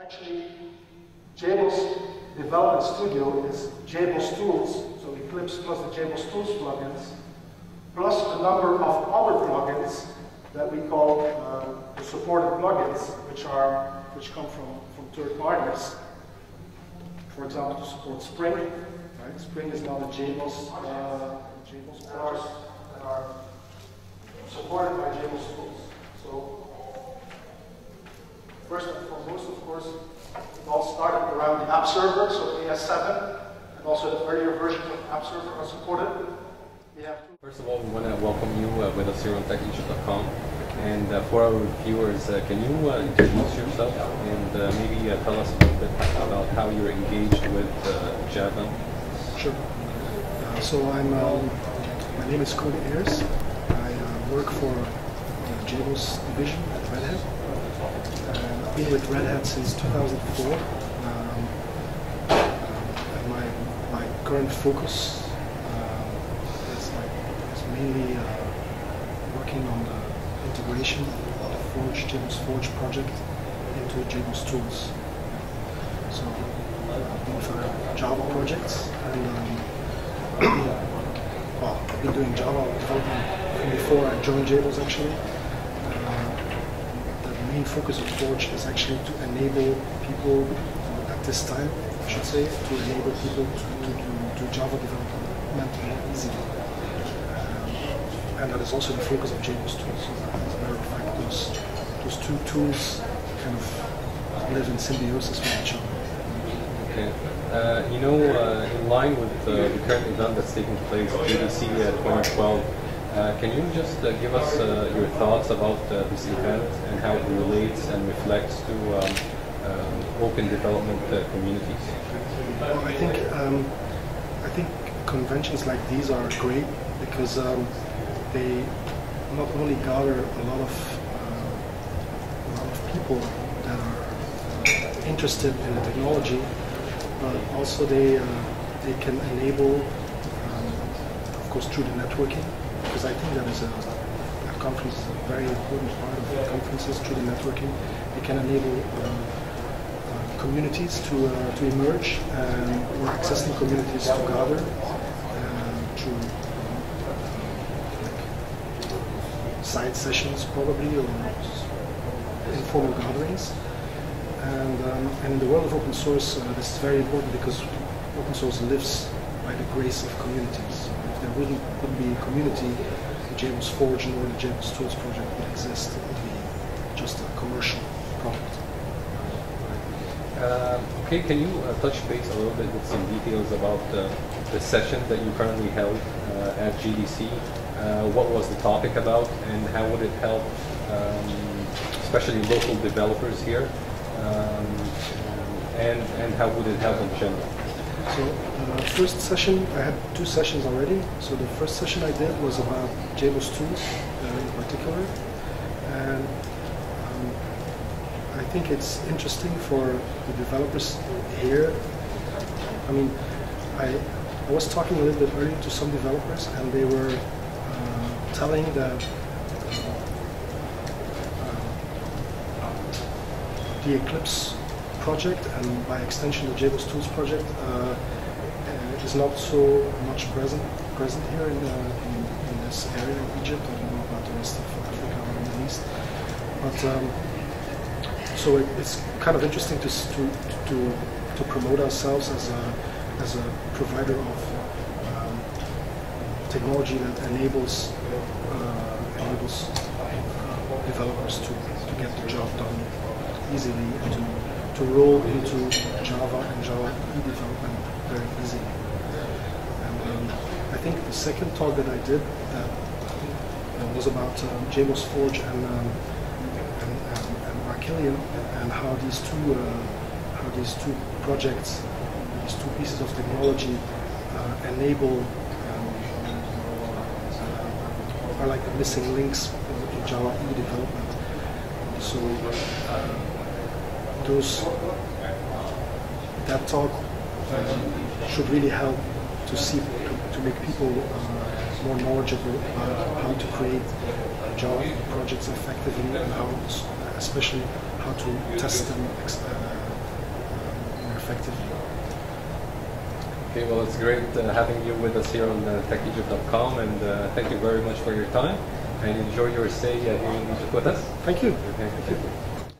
Actually, JBoss Development Studio is JBoss Tools, so Eclipse plus the JBoss Tools plugins, plus a number of other plugins that we call the supported plugins, which come from third parties. For example, to support Spring. Right? Spring is now the JBoss parts that are supported by JBoss Tools. So first and foremost, of course, it all started around the app server, so AS7, and also the earlier versions of the app server are supported. First of all, we want to welcome you with us here on techegypt.com. And for our viewers, can you introduce yourself and maybe tell us a little bit about how you're engaged with Java? Sure. So my name is Koen Aers. I work for the JBoss division at Red Hat. I've been with Red Hat since 2004. And my current focus is mainly working on the integration of the JBoss Forge project into JBoss Tools. So I've been for Java projects, and well, I've been doing Java development from before I joined JBoss actually. The main focus of Forge is actually to enable people, at this time I should say, to enable people to do Java development more easily. And that is also the focus of JBoss Tools. So as a matter of fact, those two tools kind of live in symbiosis with each other. Okay. In line with the current event that's taking place, JDC 2012, can you just give us your thoughts about this event and how it relates and reflects to open development communities? Well, I think conventions like these are great because they not only gather a lot of people that are interested in the technology, but also they can enable, of course, through the networking, because I think that is a conference is a very important part of the conferences. Through the networking, they can enable communities to emerge, or existing communities to gather through side sessions probably, or informal gatherings. And in the world of open source, this is very important because open source lives by the grace of communities. If there wouldn't be a community, the JBoss Forge nor the JBoss Tools project would exist. It would be just a commercial product. Okay, can you touch base a little bit with some details about the session that you currently held at JDC? What was the topic about, and how would it help, especially local developers here, and how would it help in general? So first session, I had two sessions already. So the first session I did was about JBoss Tools in particular, and I think it's interesting for the developers here. I mean, I was talking a little bit earlier to some developers, and they were telling that the Eclipse project, and by extension the JBoss Tools project, is not so much present here in this area of Egypt. I don't know about the rest of Africa or the Middle East, but so it's kind of interesting to promote ourselves as a provider of technology that enables developers to get the job done easily and to roll into Java and Java development very easily. And I think the second talk that I did was about JBoss Forge and Archillium, and how these two projects, these two pieces of technology enable are like the missing links in Java E development. So that talk should really help to make people more knowledgeable about how to create Java projects effectively, and how, especially how to test them effectively. Okay, well, it's great having you with us here on techegypt.com, and thank you very much for your time, and enjoy your stay here in Egypt with us. Thank you. Okay, thank you.